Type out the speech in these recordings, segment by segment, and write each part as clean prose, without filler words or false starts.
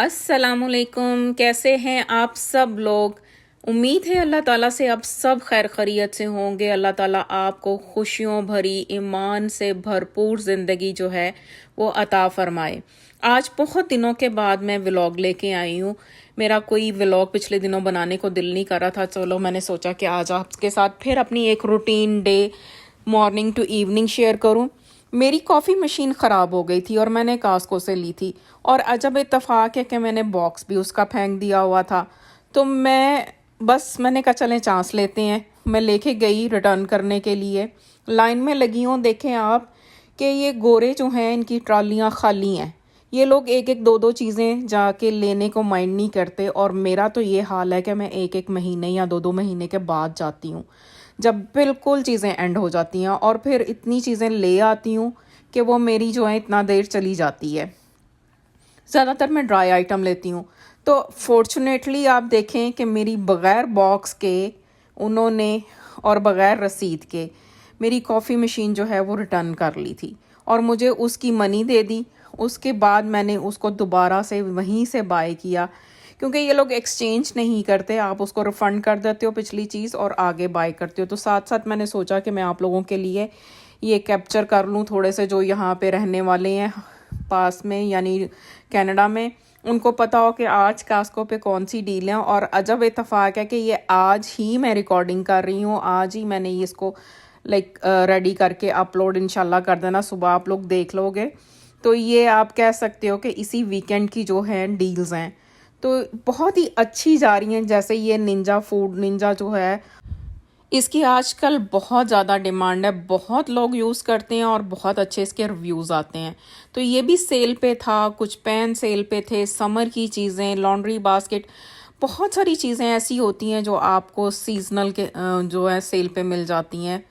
अस्सलामुअलैकुम। कैसे हैं आप सब लोग। उम्मीद है अल्लाह ताला से आप सब खैर खैरियत से होंगे। अल्लाह ताला आपको खुशियों भरी ईमान से भरपूर ज़िंदगी जो है वो अता फरमाए। आज बहुत दिनों के बाद मैं व्लॉग लेके आई हूँ। मेरा कोई व्लॉग पिछले दिनों बनाने को दिल नहीं कर रहा था, चलो मैंने सोचा कि आज आपके साथ फिर अपनी एक routine day morning to evening share करूँ। मेरी कॉफ़ी मशीन ख़राब हो गई थी और मैंने कास्को से ली थी, और अजब इत्तेफाक है कि मैंने बॉक्स भी उसका फेंक दिया हुआ था। तो मैंने कहा चलें चांस लेते हैं। मैं लेके गई रिटर्न करने के लिए, लाइन में लगी हूँ। देखें आप कि ये गोरे जो हैं इनकी ट्रालियाँ खाली हैं। ये लोग एक एक दो दो चीज़ें जाके लेने को माइंड नहीं करते, और मेरा तो ये हाल है कि मैं एक एक महीने या दो दो महीने के बाद जाती हूँ, जब बिल्कुल चीज़ें एंड हो जाती हैं, और फिर इतनी चीज़ें ले आती हूँ कि वो मेरी जो है इतना देर चली जाती है। ज़्यादातर मैं ड्राई आइटम लेती हूँ। तो फॉर्चुनेटली आप देखें कि मेरी बग़ैर बॉक्स के उन्होंने और बग़ैर रसीद के मेरी कॉफ़ी मशीन जो है वो रिटर्न कर ली थी, और मुझे उसकी मनी दे दी। उसके बाद मैंने उसको दोबारा से वहीं से बाय किया, क्योंकि ये लोग एक्सचेंज नहीं करते। आप उसको रिफ़ंड कर देते हो पिछली चीज़ और आगे बाय करते हो। तो साथ साथ मैंने सोचा कि मैं आप लोगों के लिए ये कैप्चर कर लूँ, थोड़े से जो यहाँ पे रहने वाले हैं पास में, यानी कनाडा में, उनको पता हो कि आज कास्को पे कौन सी डील है। और अजब इत्तेफाक है कि ये आज ही मैं रिकॉर्डिंग कर रही हूँ, आज ही मैंने ये इसको रेडी करके अपलोड इंशाल्लाह कर देना, सुबह आप लोग देख लोगे। तो ये आप कह सकते हो कि इसी वीकेंड की जो है डील्स हैं, तो बहुत ही अच्छी जा रही हैं। जैसे ये निंजा फूड निंजा जो है, इसकी आजकल बहुत ज़्यादा डिमांड है, बहुत लोग यूज़ करते हैं और बहुत अच्छे इसके रिव्यूज़ आते हैं। तो ये भी सेल पे था, कुछ पेन सेल पे थे, समर की चीज़ें, लॉन्ड्री बास्केट, बहुत सारी चीज़ें ऐसी होती हैं जो आपको सीजनल के जो है सेल पे मिल जाती हैं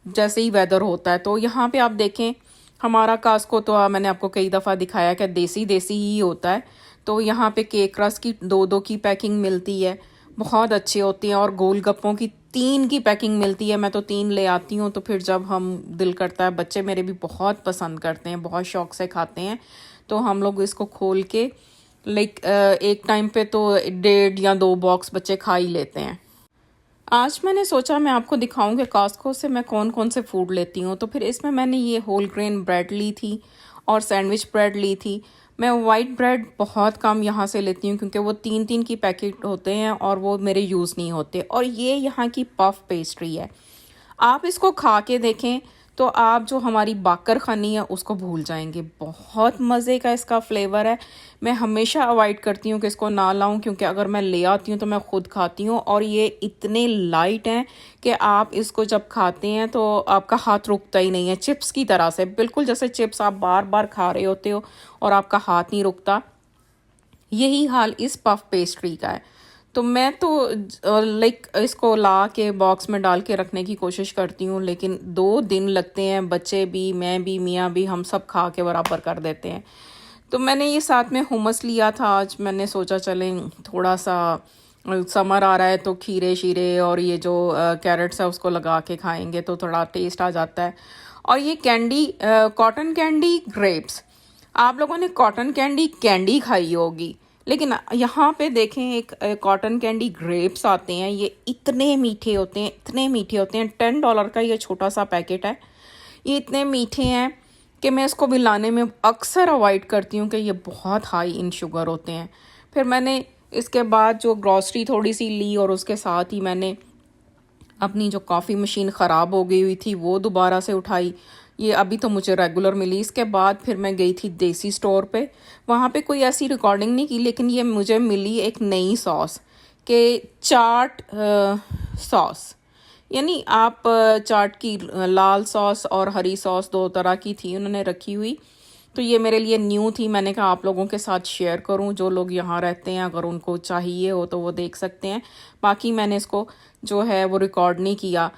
जैसे ही वेदर होता है। तो यहाँ पे आप देखें, हमारा कास्को तो मैंने आपको कई दफ़ा दिखाया कि देसी देसी ही होता है। तो यहाँ पे केक रस की दो दो की पैकिंग मिलती है, बहुत अच्छी होती हैं, और गोलगप्पों की 3 की पैकिंग मिलती है। मैं तो 3 ले आती हूँ, तो फिर जब हम दिल करता है, बच्चे मेरे भी बहुत पसंद करते हैं, बहुत शौक से खाते हैं, तो हम लोग इसको खोल के एक टाइम पे तो 1.5 या 2 बॉक्स बच्चे खा ही लेते हैं। आज मैंने सोचा मैं आपको दिखाऊं कि कॉस्को से मैं कौन कौन से फूड लेती हूँ। तो फिर इसमें मैंने ये होल ग्रेन ब्रेड ली थी और सैंडविच ब्रेड ली थी। मैं वाइट ब्रेड बहुत कम यहाँ से लेती हूँ, क्योंकि वो 3 की पैकेट होते हैं और वो मेरे यूज़ नहीं होते। और ये यहाँ की पफ पेस्ट्री है, आप इसको खा के देखें तो आप जो हमारी बाकर खानी है उसको भूल जाएंगे। बहुत मज़े का इसका फ्लेवर है। मैं हमेशा अवॉइड करती हूँ कि इसको ना लाऊं, क्योंकि अगर मैं ले आती हूँ तो मैं ख़ुद खाती हूँ, और ये इतने लाइट हैं कि आप इसको जब खाते हैं तो आपका हाथ रुकता ही नहीं है। चिप्स की तरह से, बिल्कुल जैसे चिप्स आप बार बार खा रहे होते हो और आपका हाथ नहीं रुकता, यही हाल इस पफ पेस्ट्री का है। तो मैं तो इसको ला के बॉक्स में डाल के रखने की कोशिश करती हूँ, लेकिन 2 दिन लगते हैं। बच्चे भी, मैं भी, मियाँ भी, हम सब खा के बराबर कर देते हैं। तो मैंने ये साथ में हुमस लिया था। आज मैंने सोचा चलें थोड़ा सा समर आ रहा है तो खीरे शीरे और ये जो कैरेट्स है उसको लगा के खाएंगे तो थोड़ा टेस्ट आ जाता है। और ये कैंडी, कॉटन कैंडी ग्रेप्स, आप लोगों ने कॉटन कैंडी कैंडी खाई होगी, लेकिन यहाँ पे देखें एक कॉटन कैंडी ग्रेप्स आते हैं। ये इतने मीठे होते हैं, इतने मीठे होते हैं। $10 का ये छोटा सा पैकेट है। ये इतने मीठे हैं कि मैं इसको भी लाने में अक्सर अवॉइड करती हूँ कि ये बहुत हाई इन शुगर होते हैं। फिर मैंने इसके बाद जो ग्रॉसरी थोड़ी सी ली, और उसके साथ ही मैंने अपनी जो कॉफ़ी मशीन ख़राब हो गई हुई थी वो दोबारा से उठाई। ये अभी तो मुझे रेगुलर मिली। इसके बाद फिर मैं गई थी देसी स्टोर पे, वहाँ पे कोई ऐसी रिकॉर्डिंग नहीं की, लेकिन ये मुझे मिली एक नई सॉस के चाट सॉस, यानी आप चाट की लाल सॉस और हरी सॉस 2 तरह की थी उन्होंने रखी हुई। तो ये मेरे लिए न्यू थी, मैंने कहा आप लोगों के साथ शेयर करूं, जो लोग यहाँ रहते हैं अगर उनको चाहिए हो तो वो देख सकते हैं। बाकी मैंने इसको जो है वो रिकॉर्ड नहीं किया।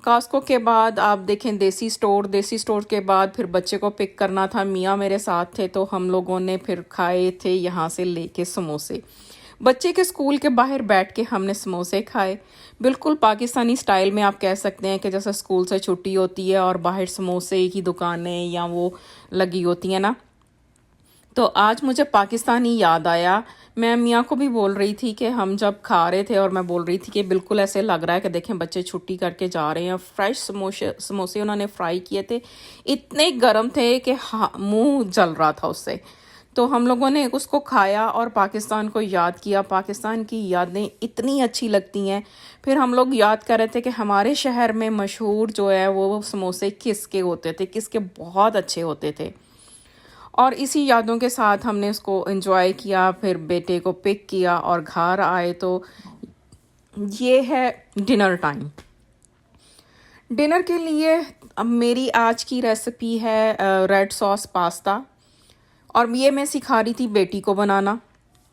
कास्को के बाद आप देखें देसी स्टोर के बाद फिर बच्चे को पिक करना था। मियाँ मेरे साथ थे, तो हम लोगों ने फिर खाए थे यहाँ से लेके समोसे। बच्चे के स्कूल के बाहर बैठ के हमने समोसे खाए, बिल्कुल पाकिस्तानी स्टाइल में। आप कह सकते हैं कि जैसे स्कूल से छुट्टी होती है और बाहर समोसे की दुकानें या वो लगी होती हैं ना, तो आज मुझे पाकिस्तानी याद आया। मैं मियाँ को भी बोल रही थी कि हम जब खा रहे थे और मैं बोल रही थी कि बिल्कुल ऐसे लग रहा है कि देखें बच्चे छुट्टी करके जा रहे हैं। फ्रेश समोसे समोसे उन्होंने फ्राई किए थे, इतने गर्म थे कि हाँ मुंह जल रहा था उससे। तो हम लोगों ने उसको खाया और पाकिस्तान को याद किया। पाकिस्तान की यादें इतनी अच्छी लगती हैं। फिर हम लोग याद कर रहे थे कि हमारे शहर में मशहूर जो है वो समोसे किसके होते थे, किसके बहुत अच्छे होते थे। और इसी यादों के साथ हमने उसको एंजॉय किया। फिर बेटे को पिक किया और घर आए तो ये है डिनर टाइम। डिनर के लिए अब मेरी आज की रेसिपी है रेड सॉस पास्ता। और ये मैं सिखा रही थी बेटी को बनाना।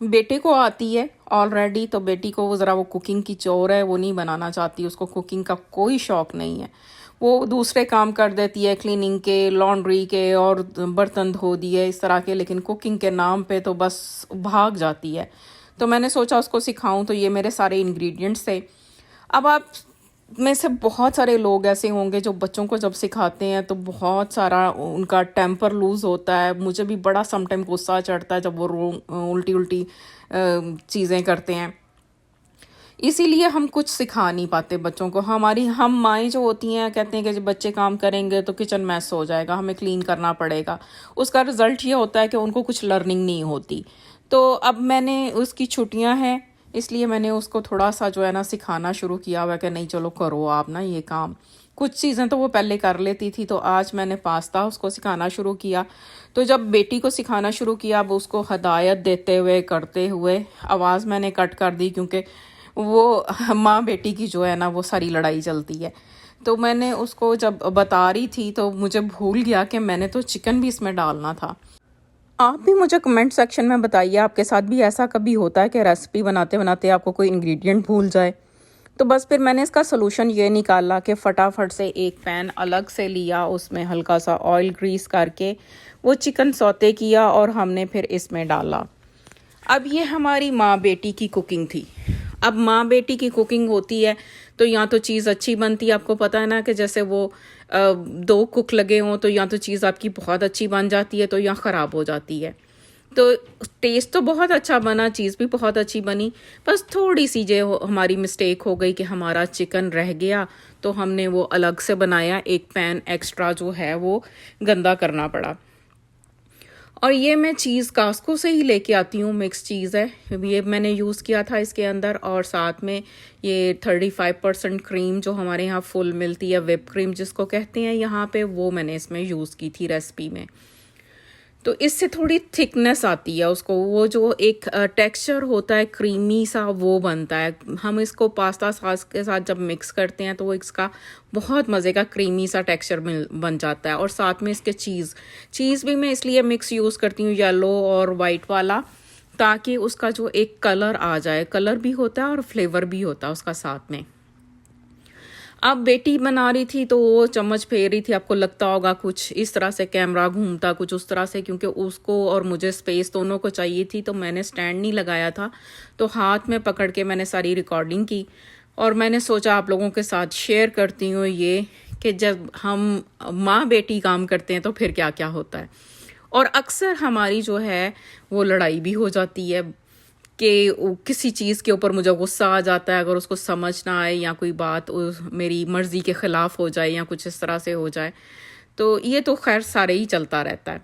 बेटे को आती है ऑलरेडी, तो बेटी को वो ज़रा वो कुकिंग की चोर है, वो नहीं बनाना चाहती, उसको कुकिंग का कोई शौक़ नहीं है। वो दूसरे काम कर देती है, क्लीनिंग के, लॉन्ड्री के और बर्तन धो दिए इस तरह के, लेकिन कुकिंग के नाम पे तो बस भाग जाती है। तो मैंने सोचा उसको सिखाऊं, तो ये मेरे सारे इंग्रेडिएंट्स थे। अब आप में से बहुत सारे लोग ऐसे होंगे जो बच्चों को जब सिखाते हैं तो बहुत सारा उनका टेम्पर लूज़ होता है। मुझे भी बड़ा समटाइम गुस्सा चढ़ता है जब वो उल्टी उल्टी चीज़ें करते हैं। इसीलिए हम कुछ सिखा नहीं पाते बच्चों को। हम माएँ जो होती हैं कहते हैं कि जब बच्चे काम करेंगे तो किचन मैस हो जाएगा, हमें क्लीन करना पड़ेगा। उसका रिज़ल्ट ये होता है कि उनको कुछ लर्निंग नहीं होती। तो अब मैंने उसकी छुट्टियां हैं, इसलिए मैंने उसको थोड़ा सा जो है ना सिखाना शुरू किया हुआ कि नहीं चलो करो आप ना ये काम। कुछ चीज़ें तो वो पहले कर लेती थी, तो आज मैंने पास्ता उसको सिखाना शुरू किया। तो जब बेटी को सिखाना शुरू किया, अब उसको हदायत देते हुए करते हुए आवाज़ मैंने कट कर दी, क्योंकि वो माँ बेटी की जो है ना वो सारी लड़ाई चलती है। तो मैंने उसको जब बता रही थी तो मुझे भूल गया कि मैंने तो चिकन भी इसमें डालना था। आप भी मुझे कमेंट सेक्शन में बताइए, आपके साथ भी ऐसा कभी होता है कि रेसिपी बनाते बनाते आपको कोई इंग्रेडिएंट भूल जाए। तो बस फिर मैंने इसका सलूशन ये निकाला कि फटाफट से एक पैन अलग से लिया, उसमें हल्का सा ऑयल ग्रीस करके वो चिकन सौते किया और हमने फिर इसमें डाला। अब ये हमारी माँ बेटी की कुकिंग थी। अब माँ बेटी की कुकिंग होती है तो या तो चीज़ अच्छी बनती है, आपको पता है ना कि जैसे वो दो कुक लगे हों तो या तो चीज़ आपकी बहुत अच्छी बन जाती है तो या ख़राब हो जाती है। तो टेस्ट तो बहुत अच्छा बना, चीज़ भी बहुत अच्छी बनी, बस थोड़ी सी जो हमारी मिस्टेक हो गई कि हमारा चिकन रह गया, तो हमने वो अलग से बनाया। एक पैन एक्स्ट्रा जो है वो गंदा करना पड़ा। और ये मैं चीज़ कास्को से ही लेके आती हूँ, मिक्स चीज़ है, ये मैंने यूज़ किया था इसके अंदर। और साथ में ये 35% क्रीम जो हमारे यहाँ फुल मिलती है, whip क्रीम जिसको कहते हैं यहाँ पे, वो मैंने इसमें यूज़ की थी रेसिपी में। तो इससे थोड़ी थिकनेस आती है उसको, वो जो एक टेक्सचर होता है क्रीमी सा वो बनता है। हम इसको पास्ता सॉस के साथ जब मिक्स करते हैं तो वो इसका बहुत मज़े का क्रीमी सा टेक्सचर बन जाता है। और साथ में इसके चीज़ भी मैं इसलिए मिक्स यूज़ करती हूँ, येलो और वाइट वाला, ताकि उसका जो एक कलर आ जाए, कलर भी होता है और फ्लेवर भी होता है उसका साथ में। अब बेटी बना रही थी तो वो चम्मच फेर रही थी, आपको लगता होगा कुछ इस तरह से कैमरा घूमता कुछ उस तरह से, क्योंकि उसको और मुझे स्पेस दोनों को चाहिए थी। तो मैंने स्टैंड नहीं लगाया था, तो हाथ में पकड़ के मैंने सारी रिकॉर्डिंग की। और मैंने सोचा आप लोगों के साथ शेयर करती हूँ ये कि जब हम माँ बेटी काम करते हैं तो फिर क्या क्या होता है। और अक्सर हमारी जो है वो लड़ाई भी हो जाती है कि किसी चीज़ के ऊपर मुझे गुस्सा आ जाता है, अगर उसको समझ ना आए या कोई बात मेरी मर्ज़ी के ख़िलाफ़ हो जाए या कुछ इस तरह से हो जाए, तो ये तो खैर सारे ही चलता रहता है।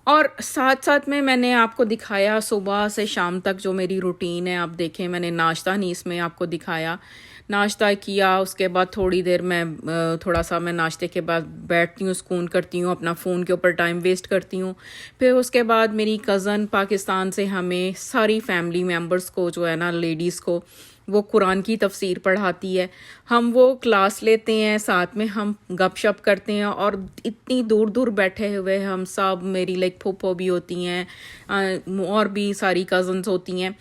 और साथ साथ में मैंने आपको दिखाया सुबह से शाम तक जो मेरी रूटीन है। आप देखें, मैंने नाश्ता नहीं इसमें आपको दिखाया। नाश्ता किया, उसके बाद थोड़ी देर मैं थोड़ा सा मैं नाश्ते के बाद बैठती हूँ, सुकून करती हूँ, अपना फ़ोन के ऊपर टाइम वेस्ट करती हूँ। फिर उसके बाद मेरी कज़न पाकिस्तान से हमें सारी फैमिली मेम्बर्स को जो है ना, लेडीज़ को, वो कुरान की तफसीर पढ़ाती है। हम वो क्लास लेते हैं, साथ में हम गपशप करते हैं। और इतनी दूर दूर बैठे हुए हम सब, मेरी लाइक फूफो भी होती हैं और भी सारी कज़न्स होती हैं,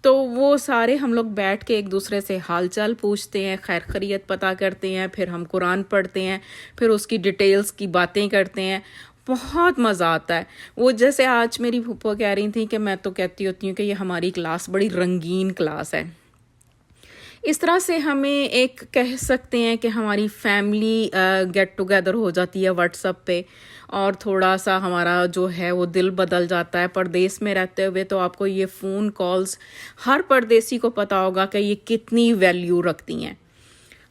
तो वो सारे हम लोग बैठ के एक दूसरे से हाल चाल पूछते हैं, खैर खैरियत पता करते हैं। फिर हम कुरान पढ़ते हैं, फिर उसकी डिटेल्स की बातें करते हैं। बहुत मज़ा आता है। वो जैसे आज मेरी फूफो कह रही थी कि मैं तो कहती होती हूँ कि ये हमारी क्लास बड़ी रंगीन क्लास है। इस तरह से हमें एक कह सकते हैं कि हमारी फैमिली गेट टुगेदर हो जाती है व्हाट्सएप पे, और थोड़ा सा हमारा जो है वो दिल बदल जाता है। परदेश में रहते हुए तो आपको ये फ़ोन कॉल्स, हर परदेसी को पता होगा कि ये कितनी वैल्यू रखती हैं।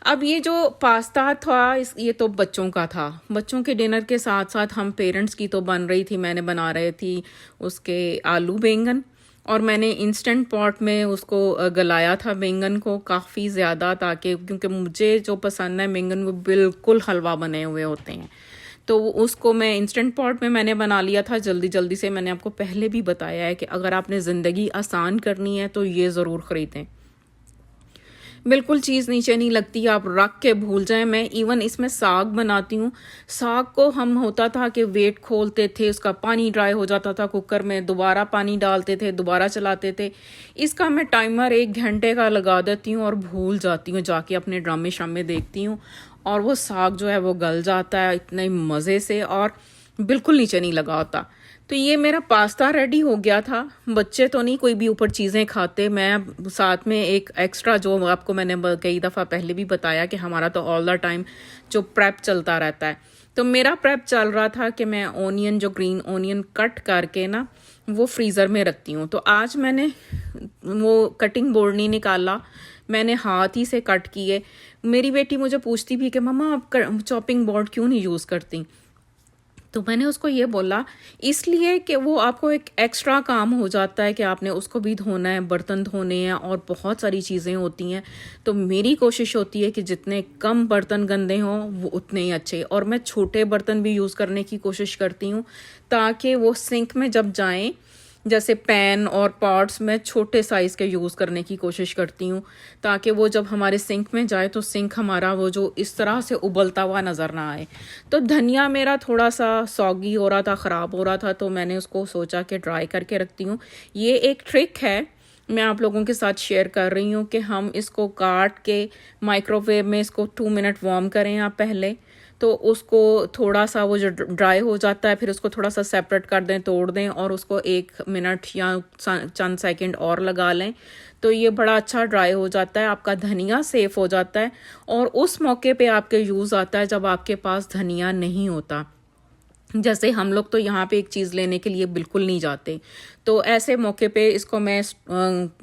अब ये जो पास्ता था ये तो बच्चों का था। बच्चों के डिनर के साथ साथ हम पेरेंट्स की तो बन रही थी, मैंने बना रही थी उसके आलू बैंगन, और मैंने इंस्टेंट पॉट में उसको गलाया था बैंगन को काफ़ी ज़्यादा, ताकि क्योंकि मुझे जो पसंद है बैंगन वो बिल्कुल हलवा बने हुए होते हैं, तो उसको मैं इंस्टेंट पॉट में मैंने बना लिया था जल्दी जल्दी से। मैंने आपको पहले भी बताया है कि अगर आपने ज़िंदगी आसान करनी है तो ये ज़रूर ख़रीदें। बिल्कुल चीज़ नीचे नहीं लगती, आप रख के भूल जाएं। मैं इवन इसमें साग बनाती हूँ। साग को हम होता था कि वेट खोलते थे, उसका पानी ड्राई हो जाता था कुकर में, दोबारा पानी डालते थे, दोबारा चलाते थे। इसका मैं टाइमर 1 घंटे का लगा देती हूँ और भूल जाती हूँ, जाके अपने ड्रामे शामे देखती हूँ, और वो साग जो है वो गल जाता है इतने मज़े से, और बिल्कुल नीचे नहीं लगा होता। तो ये मेरा पास्ता रेडी हो गया था। बच्चे तो नहीं कोई भी ऊपर चीज़ें खाते, मैं साथ में एक एक्स्ट्रा, जो आपको मैंने कई दफ़ा पहले भी बताया कि हमारा तो ऑल द टाइम जो प्रेप चलता रहता है, तो मेरा प्रेप चल रहा था कि मैं ओनियन, जो ग्रीन ओनियन कट करके ना वो फ्रीज़र में रखती हूँ। तो आज मैंने वो कटिंग बोर्ड नहीं निकाला, मैंने हाथ ही से कट किए। मेरी बेटी मुझे पूछती भी कि मम्मा आप चॉपिंग बोर्ड क्यों नहीं यूज़ करती, तो मैंने उसको ये बोला इसलिए कि वो आपको एक एक्स्ट्रा काम हो जाता है कि आपने उसको भी धोना है, बर्तन धोने हैं, और बहुत सारी चीज़ें होती हैं। तो मेरी कोशिश होती है कि जितने कम बर्तन गंदे हों वो उतने ही अच्छे, और मैं छोटे बर्तन भी यूज़ करने की कोशिश करती हूँ ताकि वो सिंक में जब जाएं, जैसे पैन और पॉट्स में छोटे साइज़ के यूज़ करने की कोशिश करती हूँ, ताकि वो जब हमारे सिंक में जाए तो सिंक हमारा वो जो इस तरह से उबलता हुआ नज़र ना आए। तो धनिया मेरा थोड़ा सा सॉगी हो रहा था, ख़राब हो रहा था, तो मैंने उसको सोचा कि ड्राई करके रखती हूँ। ये एक ट्रिक है, मैं आप लोगों के साथ शेयर कर रही हूँ कि हम इसको काट के माइक्रोवेव में इसको 2 मिनट वार्म करें आप पहले, तो उसको थोड़ा सा वो जो ड्राई हो जाता है फिर उसको थोड़ा सा सेपरेट कर दें, तोड़ दें, और उसको 1 मिनट या चंद सेकंड और लगा लें, तो ये बड़ा अच्छा ड्राई हो जाता है। आपका धनिया सेफ हो जाता है, और उस मौके पे आपके यूज़ आता है जब आपके पास धनिया नहीं होता। जैसे हम लोग तो यहाँ पे एक चीज़ लेने के लिए बिल्कुल नहीं जाते, तो ऐसे मौके पे इसको मैं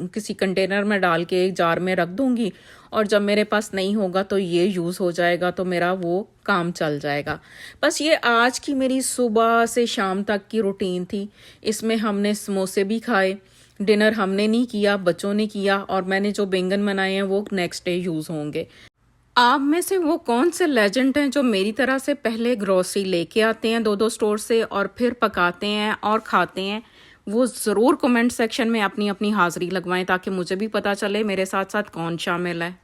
किसी कंटेनर में डाल के एक जार में रख दूँगी, और जब मेरे पास नहीं होगा तो ये यूज़ हो जाएगा, तो मेरा वो काम चल जाएगा। बस ये आज की मेरी सुबह से शाम तक की रूटीन थी। इसमें हमने समोसे भी खाए, डिनर हमने नहीं किया, बच्चों ने किया, और मैंने जो बैंगन बनाए हैं वो नेक्स्ट डे यूज़ होंगे। आप में से वो कौन से लेजेंड हैं जो मेरी तरह से पहले ग्रोसरी लेके आते हैं 2-2 स्टोर से, और फिर पकाते हैं और खाते हैं? वो ज़रूर कमेंट सेक्शन में अपनी अपनी हाज़िरी लगवाएं, ताकि मुझे भी पता चले मेरे साथ साथ कौन शामिल है।